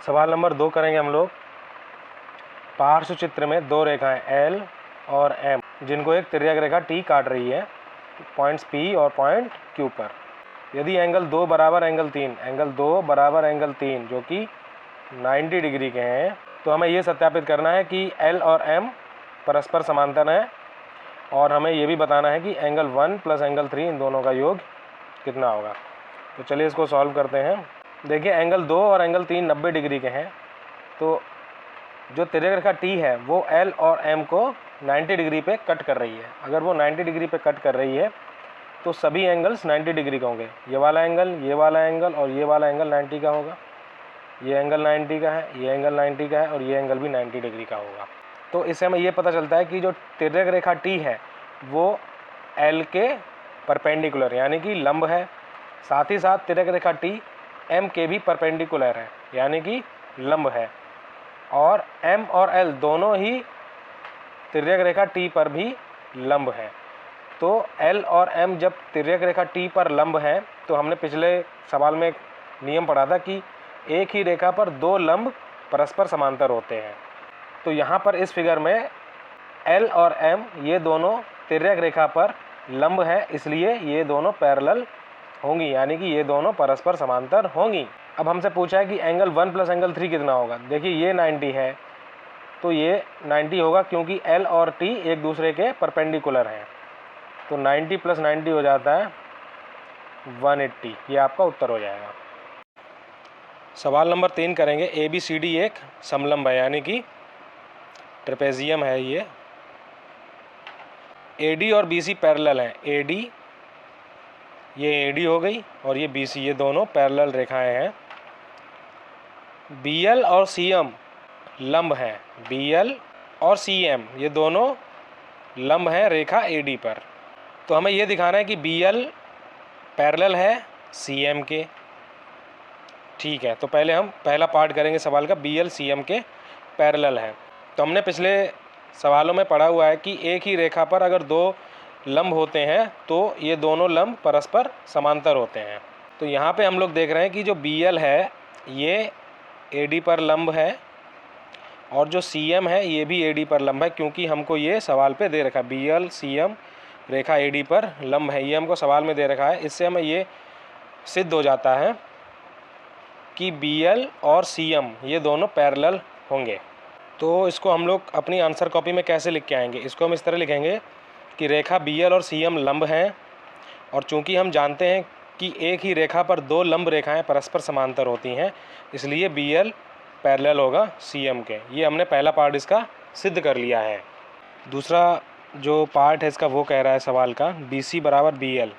सवाल नंबर 2 करेंगे हम लोग। पार्श्व चित्र में दो रेखाएं L और M जिनको एक तिर्यक रेखा T काट रही है पॉइंट्स P और पॉइंट Q पर। यदि एंगल 2 बराबर एंगल 3 जो कि 90 डिग्री के हैं, तो हमें ये सत्यापित करना है कि L और M परस्पर समांतर हैं, और हमें ये भी बताना है कि एंगल 1 प्लस एंगल 3 इन दोनों का योग कितना होगा। तो चलिए इसको सॉल्व करते हैं। देखिए, एंगल 2 और एंगल 3 90 डिग्री के हैं, तो जो तिर्यक रेखा T है वो L और M को 90 डिग्री पे कट कर रही है। अगर वो 90 डिग्री पे कट कर रही है तो सभी एंगल्स 90 डिग्री का होंगे। ये वाला एंगल, ये वाला एंगल और ये वाला एंगल 90 का होगा। ये एंगल 90 का है, ये एंगल 90 का है और ये एंगल भी 90 डिग्री का होगा। तो इससे हमें ये पता चलता है कि जो तिर्यक रेखा T है वो L के परपेंडिकुलर यानी कि लंब है। साथ ही साथ तिर्यक रेखा T M के भी परपेंडिकुलर है यानी कि लंब है, और M और L दोनों ही तिर्यक रेखा T पर भी लंब है। तो L और M जब तिर्यक रेखा T पर लंब है, तो हमने पिछले सवाल में एक नियम पढ़ा था कि एक ही रेखा पर दो लंब परस्पर समांतर होते हैं। तो यहाँ पर इस फिगर में L और M ये दोनों तिर्यक रेखा पर लंब है, इसलिए ये दोनों पैरेलल होंगी यानी कि ये दोनों परस्पर समांतर होंगी। अब हमसे पूछा है कि एंगल 1 प्लस एंगल 3 कितना होगा। देखिए, ये 90 है तो ये 90 होगा क्योंकि L और T एक दूसरे के परपेंडिकुलर हैं। तो 90 प्लस 90 हो जाता है 180। ये आपका उत्तर हो जाएगा। सवाल नंबर 3 करेंगे। ABCD एक समलंब है यानी कि ट्रेपेजियम है। ये AD और BC पैरेलल हैं। AD, ये AD हो गई और ये BC, ये दोनों पैरेलल रेखाएं हैं। BL और CM लंब हैं। BL और CM ये दोनों लंब हैं रेखा AD पर। तो हमें ये दिखाना है कि BL पैरेलल है CM के। ठीक है, तो पहले हम पहला पार्ट करेंगे सवाल का। BL CM के पैरेलल है। तो हमने पिछले सवालों में पढ़ा हुआ है कि एक ही रेखा पर अगर दो लंब होते हैं तो ये दोनों लंब परस्पर समांतर होते हैं। तो यहाँ पे हम लोग देख रहे हैं कि जो BL है ये AD पर लंब है, और जो CM है ये भी AD पर लंब है, क्योंकि हमको ये सवाल पे दे रखा है BL CM रेखा AD पर लंब है। ये हमको सवाल में दे रखा है। इससे हमें ये सिद्ध हो जाता है कि BL और CM ये दोनों पैरेलल होंगे। तो इसको हम लोग अपनी आंसर कॉपी में कैसे लिख के आएंगे। इसको हम इस तरह लिखेंगे कि रेखा BL और CM लंब हैं, और चूंकि हम जानते हैं कि एक ही रेखा पर दो लंब रेखाएं परस्पर समांतर होती हैं, इसलिए BL पैरेलल होगा CM के। ये हमने पहला पार्ट इसका सिद्ध कर लिया है। दूसरा जो पार्ट है इसका वो कह रहा है सवाल का BC बराबर BL।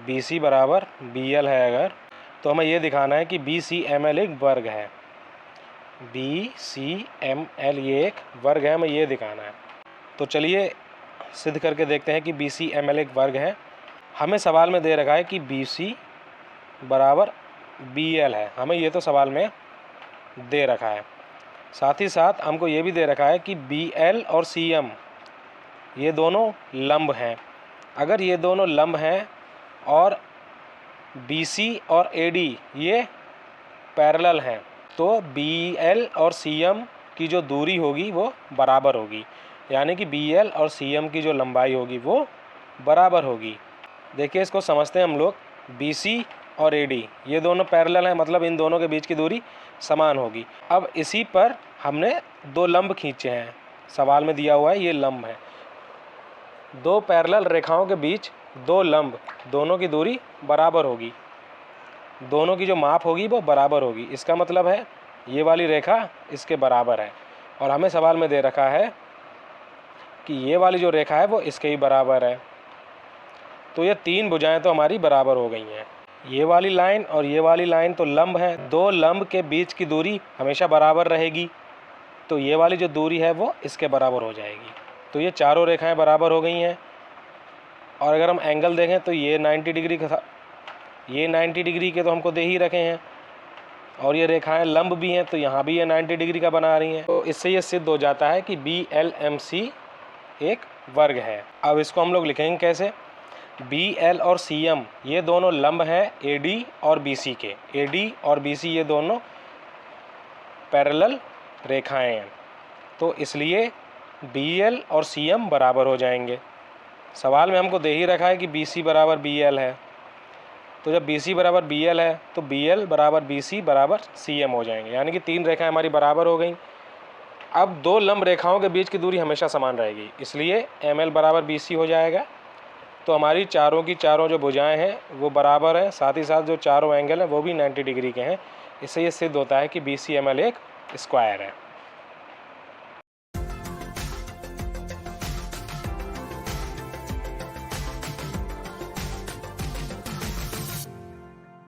BC बराबर BL है अगर, तो हमें ये दिखाना है कि BCML एक वर्ग है। BCML ये एक वर्ग है, हमें ये दिखाना है। तो चलिए सिद्ध करके देखते हैं कि BCML एक वर्ग है। हमें सवाल में दे रखा है कि BC बराबर BL है, हमें ये तो सवाल में दे रखा है। साथ ही साथ हमको ये भी दे रखा है कि BL और CM ये दोनों लंब हैं। अगर ये दोनों लंब हैं और BC और AD ये पैरेलल हैं, तो BL और CM की जो दूरी होगी वो बराबर होगी, यानी कि BL और CM की जो लंबाई होगी वो बराबर होगी। देखिए, इसको समझते हैं हम लोग। BC और AD ये दोनों पैरेलल हैं, मतलब इन दोनों के बीच की दूरी समान होगी। अब इसी पर हमने दो लंब खींचे हैं, सवाल में दिया हुआ है ये लंब है। दो पैरेलल रेखाओं के बीच दो लंब, दोनों की दूरी बराबर होगी, दोनों की जो माप होगी वो बराबर होगी। इसका मतलब है ये वाली रेखा इसके बराबर है, और हमें सवाल में दे रखा है कि ये वाली जो रेखा है वो इसके ही बराबर है। तो ये तीन भुजाएं तो हमारी बराबर हो गई हैं। ये वाली लाइन और ये वाली लाइन तो लंब हैं। दो लंब के बीच की दूरी हमेशा बराबर रहेगी, तो ये वाली जो दूरी है वो इसके बराबर हो जाएगी। तो ये चारों रेखाएं बराबर हो गई हैं। और अगर हम एंगल देखें तो ये 90 डिग्री का था, ये 90 डिग्री के तो हमको दे ही रखे हैं, और ये रेखाएं लंब भी हैं, तो यहाँ भी ये 90 डिग्री का बना रही हैं। तो इससे ये सिद्ध हो जाता है कि BLMC एक वर्ग है। अब इसको हम लोग लिखेंगे कैसे। BL और CM ये दोनों लंब हैं AD और BC के। AD और BC ये दोनों पैरेलल रेखाएं हैं, तो इसलिए BL और CM बराबर हो जाएंगे। सवाल में हमको दे ही रखा है कि BC बराबर BL है, तो जब BC बराबर BL है तो BL बराबर BC बराबर CM हो जाएंगे, यानी कि 3 रेखाएं हमारी बराबर हो गई। अब 2 लंब रेखाओं के बीच की दूरी हमेशा समान रहेगी, इसलिए ML बराबर BC हो जाएगा। तो हमारी चारों की चारों जो भुजाएं हैं वो बराबर हैं, साथ ही साथ जो चारों एंगल हैं वो भी 90 डिग्री के हैं। इससे ये सिद्ध होता है कि BCML एक स्क्वायर है।